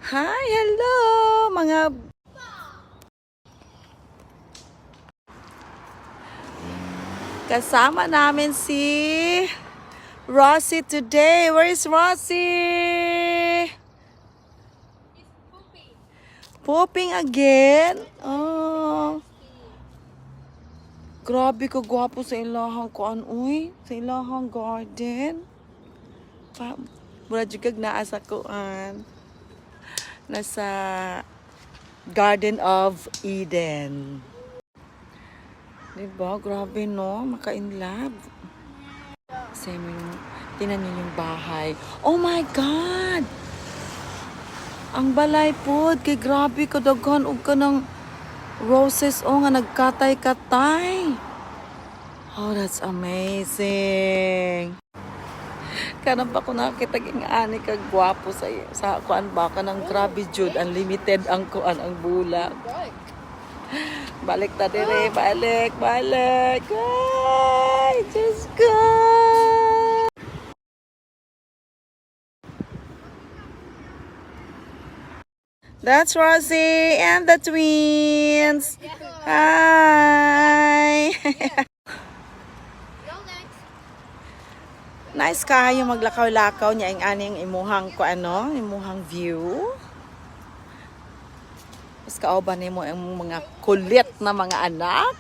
Hi, hello mga kasama namin si Rosie today. Where is Rosie? Pooping again? Oh. Grabe ka gwapo sa ilahang kuan uy, sa ilahang garden. Mura jud kag naa sa kuan. Nasa Garden of Eden. Diba? Grabe no, maka-inlove. Kasi tinan niyo yung bahay. Oh my God! Ang balay pod, kay grabe ka daghan og ka ng roses nga nagkatay-katay. Oh, that's amazing. Kanan pa ko nakakita ng ani kag gwapo sa kuan ba ka ng grabe jud, unlimited ang kuan ang bulak. Balik ta dire, balik. Ay, just go. That's Rosie and the twins. Hi. Nice kayo maglakaw-lakaw niya ang aning imuhang imuhang view. Mas kauban nimo ang mga kulit na mga anak.